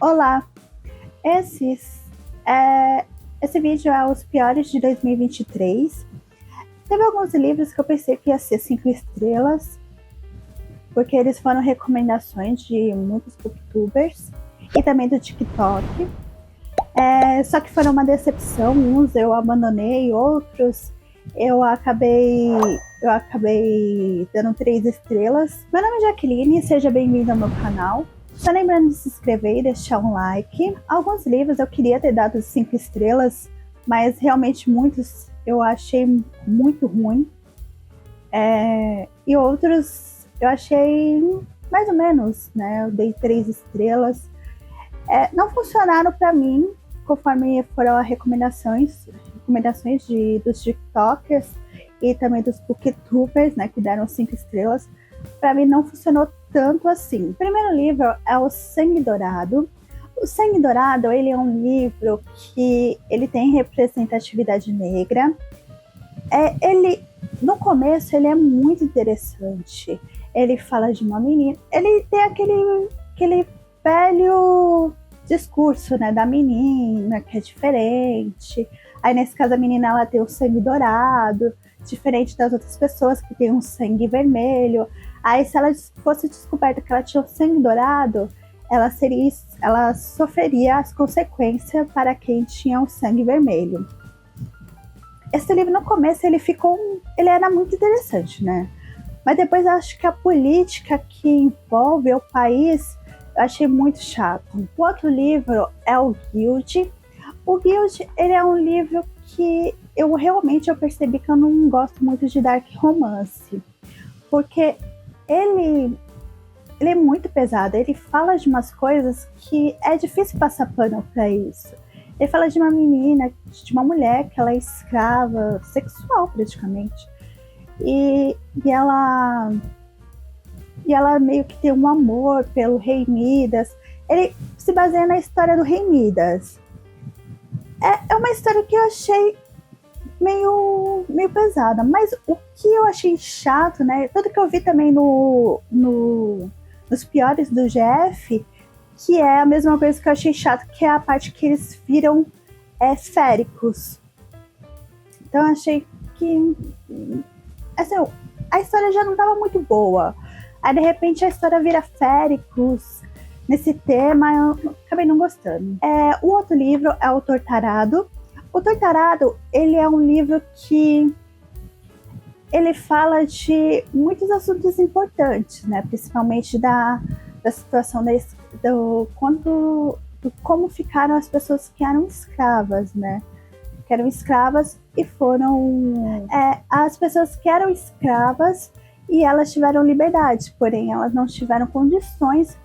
Olá, esses, é, esse vídeo é os piores de 2023. Teve alguns livros que eu pensei que ia ser 5 estrelas, porque eles foram recomendações de muitos booktubers e também do TikTok. Só que foram uma decepção, uns eu abandonei, outros eu acabei dando 3 estrelas. Meu nome é Jaqueline, seja bem-vindo ao meu canal. Só lembrando de se inscrever e deixar um like. Alguns livros eu queria ter dado 5 estrelas, mas realmente muitos eu achei muito ruim. E outros eu achei mais ou menos, né? Eu dei 3 estrelas. Não funcionaram para mim, conforme foram as recomendações dos TikTokers e também dos booktubers, né, que deram 5 estrelas. Para mim não funcionou tanto assim. O primeiro livro é O Sangue Dourado. O Sangue Dourado, ele é um livro que ele tem representatividade negra. No começo, ele é muito interessante. Ele fala de uma menina, ele tem aquele velho discurso, né, da menina, que é diferente. Aí, nesse caso, a menina, ela tem o sangue dourado, diferente das outras pessoas que tem um sangue vermelho. Aí, se ela fosse descoberta que ela tinha o sangue dourado, ela sofreria as consequências para quem tinha o sangue vermelho. Esse livro, no começo, ele era muito interessante, né? Mas depois eu acho que a política que envolve o país eu achei muito chato. O outro livro é o Guild. O Guild, ele é um livro que eu percebi que eu não gosto muito de dark romance. Porque ele é muito pesado. Ele fala de umas coisas que é difícil passar pano para isso. Ele fala de uma menina, de uma mulher que ela é escrava sexual praticamente. E ela meio que tem um amor pelo Rei Midas. Ele se baseia na história do Rei Midas. É uma história que eu achei meio pesada, mas o que eu achei chato, né? Tudo que eu vi também nos piores do GF, que é a mesma coisa que eu achei chato, que é a parte que eles viram féricos. Então eu achei que assim, a história já não estava muito boa. Aí de repente a história vira féricos nesse tema, eu acabei não gostando. O outro livro é o Tortarado. O Tortarado, ele é um livro que ele fala de muitos assuntos importantes, né? Principalmente da situação do como ficaram as pessoas que eram escravas, né? Que eram escravas e foram as pessoas que eram escravas e elas tiveram liberdade, porém elas não tiveram condições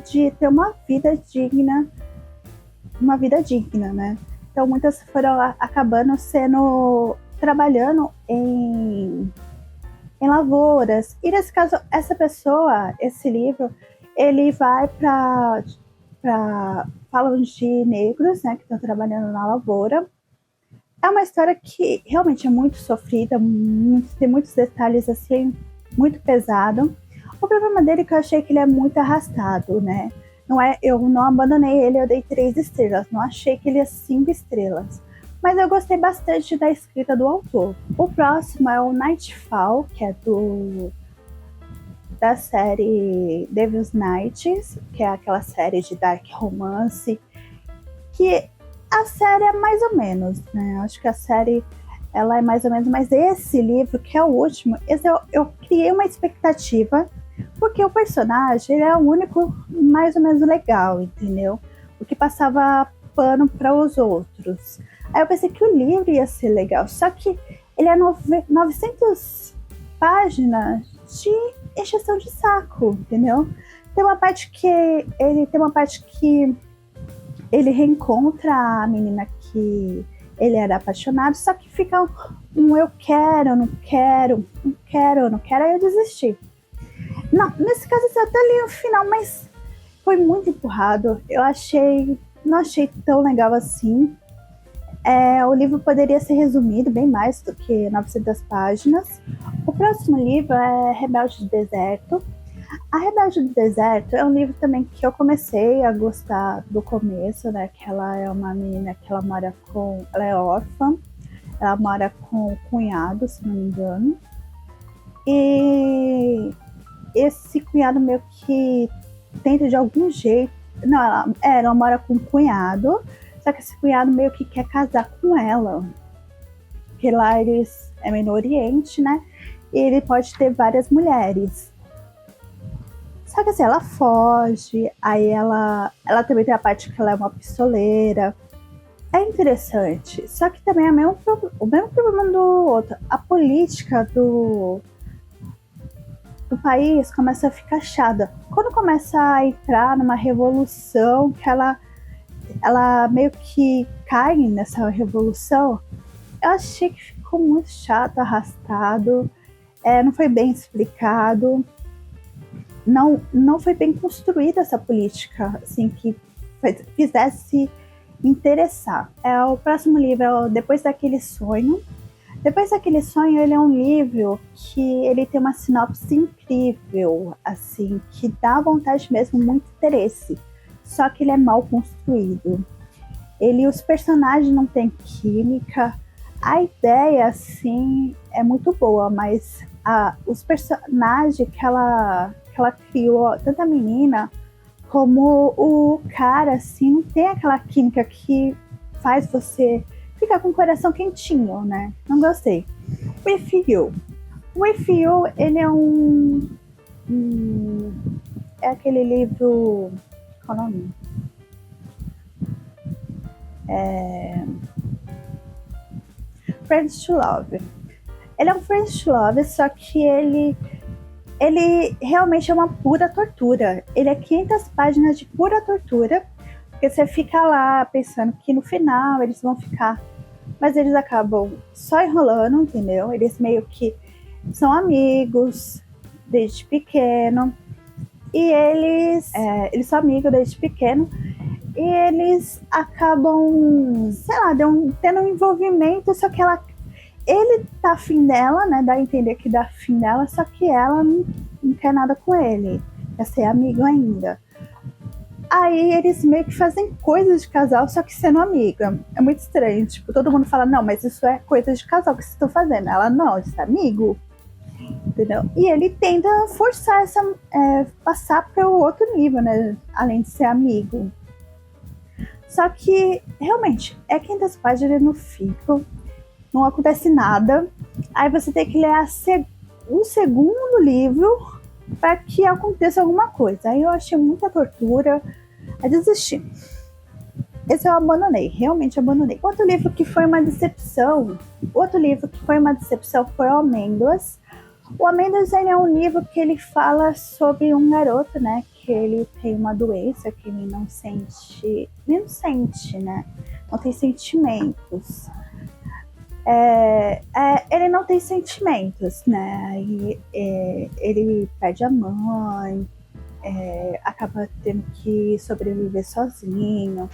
de ter uma vida digna, né? Então muitas foram acabando trabalhando em lavouras. E nesse caso, esse livro, ele vai para falam de negros, né, que estão trabalhando na lavoura. É uma história que realmente é muito sofrida, tem muitos detalhes assim, muito pesado. O problema dele é que eu achei que ele é muito arrastado, né? Eu não abandonei ele, eu dei 3 estrelas. Não achei que ele é 5 estrelas. Mas eu gostei bastante da escrita do autor. O próximo é o Nightfall, que é da série Devil's Nights, que é aquela série de dark romance, que a série é mais ou menos, né? Acho que a série ela é mais ou menos, mas esse livro, que é o último, eu criei uma expectativa, porque o personagem ele é o único mais ou menos legal, entendeu? O que passava pano para os outros. Aí eu pensei que o livro ia ser legal, só que ele é 900 páginas de encheção de saco, entendeu? Tem uma parte que ele reencontra a menina que ele era apaixonado, só que fica eu quero, não quero, não quero, não quero, aí eu desisti. Não, nesse caso eu até li o final, mas foi muito empurrado. Não achei tão legal assim. O livro poderia ser resumido bem mais do que 900 páginas. O próximo livro é Rebelde do Deserto. A Rebelde do Deserto é um livro também que eu comecei a gostar do começo, né? Que ela é uma menina que ela é órfã, ela mora com o cunhado, se não me engano. E esse cunhado meio que tenta de algum jeito. Não, ela mora com um cunhado, só que esse cunhado meio que quer casar com ela. Porque lá eles é meio no Oriente, né? E ele pode ter várias mulheres. Só que assim, ela foge, aí ela também tem a parte que ela é uma pistoleira. É interessante, só que também é o mesmo problema do outro. A política do país começa a ficar chata. Quando começa a entrar numa revolução, que ela meio que cai nessa revolução, eu achei que ficou muito chato, arrastado, não foi bem explicado. Não foi bem construída essa política, assim, que fizesse interessar. O próximo livro é Depois daquele Sonho. Depois daquele sonho, ele é um livro que ele tem uma sinopse incrível, assim, que dá vontade mesmo, muito interesse. Só que ele é mal construído. Os personagens não têm química. A ideia, assim, é muito boa, mas os personagens que ela criou, tanto a menina como o cara, assim, não tem aquela química que faz você ficar com o coração quentinho, né? Não gostei. With You. With You, ele é é aquele livro... Qual é o nome? Friends to Love. Ele é um Friends to Love, só que ele realmente é uma pura tortura. Ele é 500 páginas de pura tortura, porque você fica lá pensando que no final eles vão ficar, mas eles acabam só enrolando, entendeu? Eles meio que são amigos desde pequeno, e eles são amigos desde pequeno, e eles acabam, sei lá, tendo um envolvimento, só que ele tá afim dela, né? Dá a entender que dá afim dela, só que ela não quer nada com ele. Quer ser amigo ainda. Aí eles meio que fazem coisas de casal, só que sendo amiga. É muito estranho. Tipo, todo mundo fala, não, mas isso é coisa de casal que vocês estão fazendo. Ela, não, isso é amigo. Entendeu? E ele tenta forçar passar para o outro nível, né? Além de ser amigo. Só que, realmente, 500 páginas no fico. Não acontece nada. Aí você tem que ler o segundo livro para que aconteça alguma coisa. Aí eu achei muita tortura. Aí desisti. Esse eu abandonei, realmente abandonei. Outro livro que foi uma decepção foi o Amêndoas. O Amêndoas é um livro que ele fala sobre um garoto, né? Que ele tem uma doença que ele não sente, né? Não tem sentimentos. Ele não tem sentimentos, né? Ele perde a mãe, acaba tendo que sobreviver sozinho.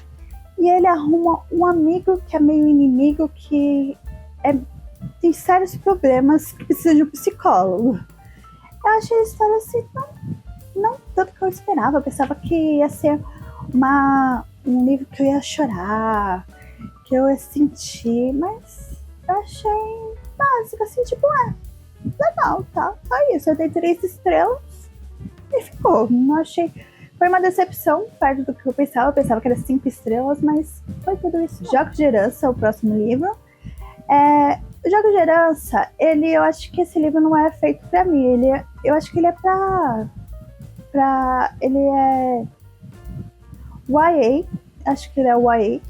E ele arruma um amigo que é meio inimigo, que tem sérios problemas, que precisa de um psicólogo. Eu achei a história assim, não tanto que eu esperava. Eu pensava que ia ser um livro que eu ia chorar, que eu ia sentir, mas eu achei básico, assim, tipo, legal, tá? Só isso. Eu dei 3 estrelas e ficou. Não achei. Foi uma decepção perto do que eu pensava. Eu pensava que era 5 estrelas, mas foi tudo isso. Jogos de Herança, o próximo livro. O Jogo de Herança, eu acho que esse livro não é feito pra mim. Eu acho que ele é ele é YA. Acho que ele é YA.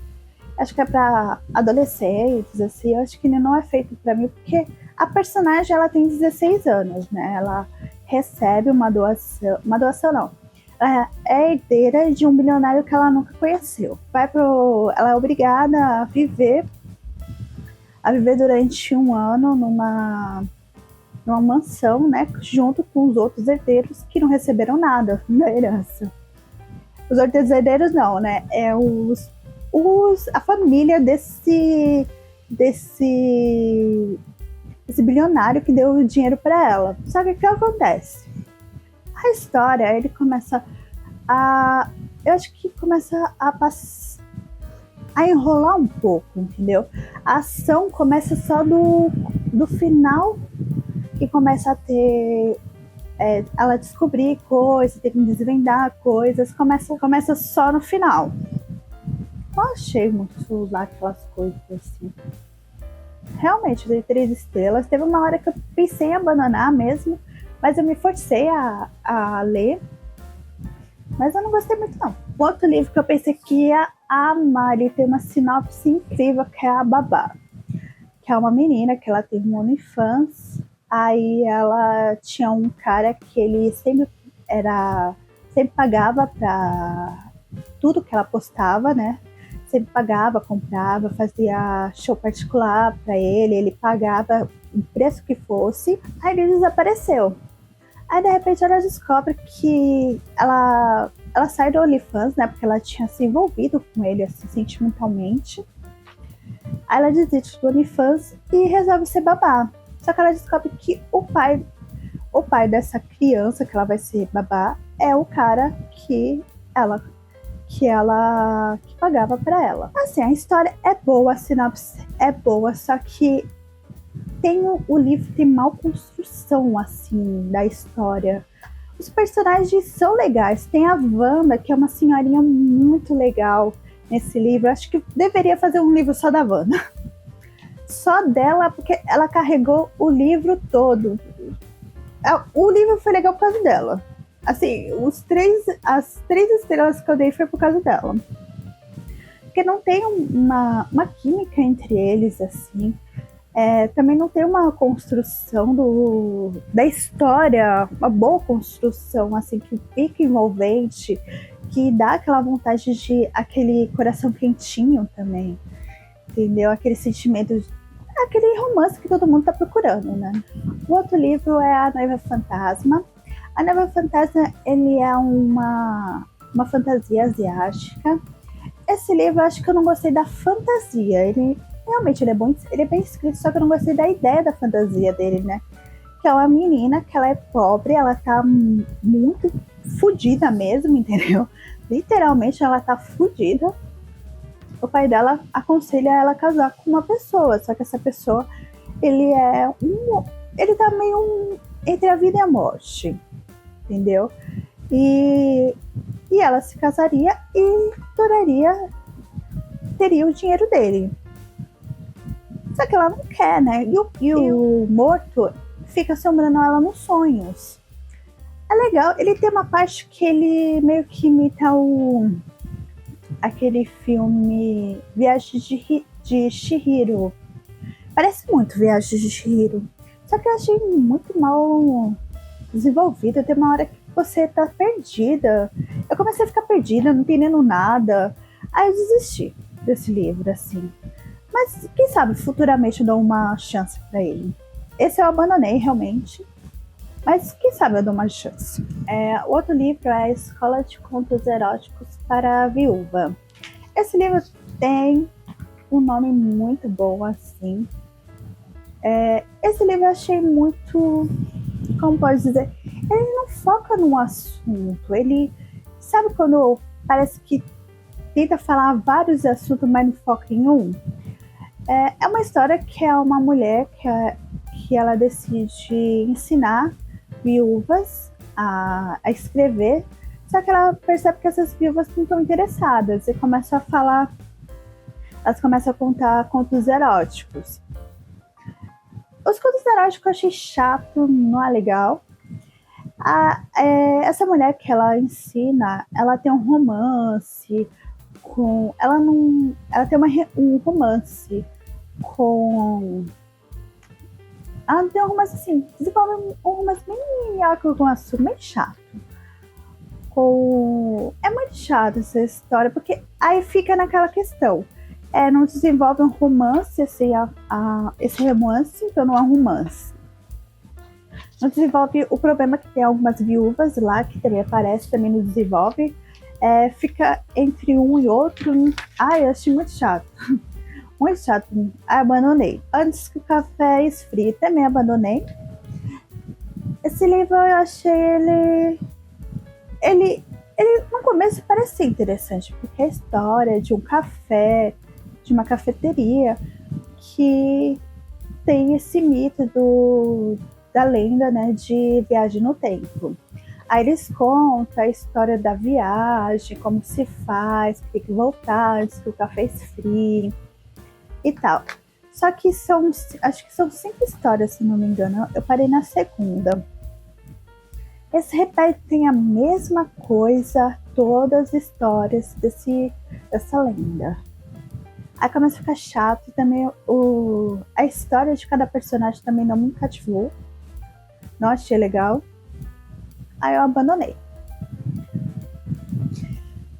Acho que é pra adolescentes, assim. Eu acho que ele não é feito pra mim, porque a personagem, ela tem 16 anos, né? Ela recebe uma doação não. Ela é herdeira de um bilionário que ela nunca conheceu. Ela é obrigada a viver durante um ano numa mansão, né? Junto com os outros herdeiros que não receberam nada da herança. Os outros herdeiros não, né? A família desse bilionário que deu o dinheiro para ela. Só que o que acontece? A história, ele começa a... Eu acho que começa a enrolar um pouco, entendeu? A ação começa só do final, que começa a ter... ela descobrir coisas, ter que desvendar coisas, começa só no final. Não achei muito lá aquelas coisas assim. Realmente, eu dei 3 estrelas. Teve uma hora que eu pensei em abandonar mesmo, mas eu me forcei a ler. Mas eu não gostei muito, não. Outro livro que eu pensei que ia amar, ele tem uma sinopse incrível, que é A Babá. Que é uma menina que ela tem um OnlyFans. Aí ela tinha um cara que ele sempre pagava pra tudo que ela postava, né? Sempre pagava, comprava, fazia show particular pra ele pagava o preço que fosse. Aí ele desapareceu. Aí de repente ela descobre que ela sai do OnlyFans, né? Porque ela tinha se envolvido com ele assim, sentimentalmente. Aí ela desiste do OnlyFans e resolve ser babá. Só que ela descobre que o pai dessa criança que ela vai ser babá é o cara que pagava pra ela. Assim, a história é boa, a sinopse é boa, só que o livro tem mal construção, assim, da história. Os personagens são legais. Tem a Wanda, que é uma senhorinha muito legal nesse livro. Acho que deveria fazer um livro só da Wanda. Só dela, porque ela carregou o livro todo. O livro foi legal por causa dela. Assim, as 3 estrelas que eu dei foi por causa dela. Porque não tem uma química entre eles, assim. Também não tem uma construção da história, uma boa construção, assim, que fica envolvente, que dá aquela vontade de aquele coração quentinho também, entendeu? Aquele sentimento, aquele romance que todo mundo tá procurando, né? O outro livro é A Noiva Fantasma. A Noiva Fantasma, ele é uma fantasia asiática. Esse livro, eu acho que eu não gostei da fantasia. Realmente, ele é bem escrito, só que eu não gostei da ideia da fantasia dele, né? Que é uma menina, que ela é pobre, ela tá muito fodida mesmo, entendeu? Literalmente, ela tá fodida. O pai dela aconselha ela a casar com uma pessoa, só que essa pessoa, ele tá meio entre a vida e a morte, entendeu? E ela se casaria e teria o dinheiro dele. Só que ela não quer, né? E o morto fica assombrando ela nos sonhos. É legal, ele tem uma parte que ele meio que imita aquele filme Viagem de Chihiro. Parece muito Viagem de Chihiro. Só que eu achei muito mal desenvolvido. Tem uma hora que você tá perdida. Eu comecei a ficar perdida, não entendendo nada. Aí eu desisti desse livro, assim. Mas quem sabe futuramente eu dou uma chance pra ele. Esse eu abandonei realmente. Mas quem sabe eu dou uma chance. O outro livro é A Escola de Contos Eróticos para a Viúva. Esse livro tem um nome muito bom, assim. Esse livro eu achei muito... Como pode dizer? Ele não foca num assunto. Ele... Sabe quando parece que tenta falar vários assuntos, mas não foca em um? É uma história que é uma mulher que ela decide ensinar viúvas a escrever, só que ela percebe que essas viúvas não estão interessadas e começam elas começam a contar contos eróticos. Os contos eróticos eu achei chato, não é legal. Essa mulher que ela ensina, ela tem um romance ela tem um romance com... Ela tem um romance assim, desenvolve um romance bem minhoca com um assunto bem chato. É muito chato essa história, porque aí fica naquela questão. Não desenvolve um romance, assim, esse romance, então não é um romance. Não desenvolve o problema que tem algumas viúvas lá, que também aparece, também não desenvolve. Fica entre um e outro. Eu achei muito chato. Muito chato. Abandonei. Antes que o café esfrie, também abandonei. Esse livro eu achei ele ele no começo parece ser interessante, porque é a história de um café, de uma cafeteria, que tem esse mito da lenda, né, de viagem no tempo. Aí eles contam a história da viagem, como se faz, que tem que voltar antes que o café esfrie e tal. Só que acho que são 5 histórias, se não me engano. Eu parei na segunda. Eles repetem a mesma coisa, todas as histórias dessa lenda. Aí começa a ficar chato e também a história de cada personagem também não me cativou. Não achei legal. Aí eu abandonei.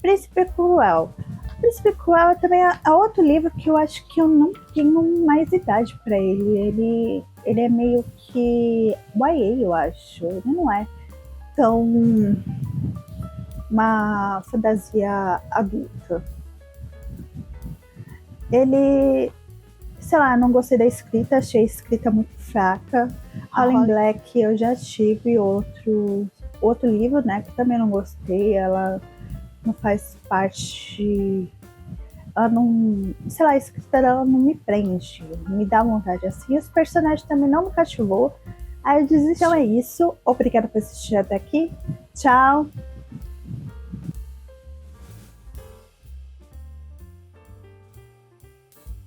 Príncipe Cruel. Príncipe Cruel também é outro livro que eu acho que eu não tenho mais idade para ele. Ele é meio que YA, eu acho. Ele não é tão uma fantasia adulta. Ele, sei lá, não gostei da escrita, achei a escrita muito fraca. Holly Black eu já tive outro livro, né, que também não gostei. Ela não faz parte, ela não, sei lá, a escrita dela não me prende, me dá vontade assim. Os personagens também não me cativou. Aí eu desisti. Então é isso. Obrigada por assistir até aqui. Tchau.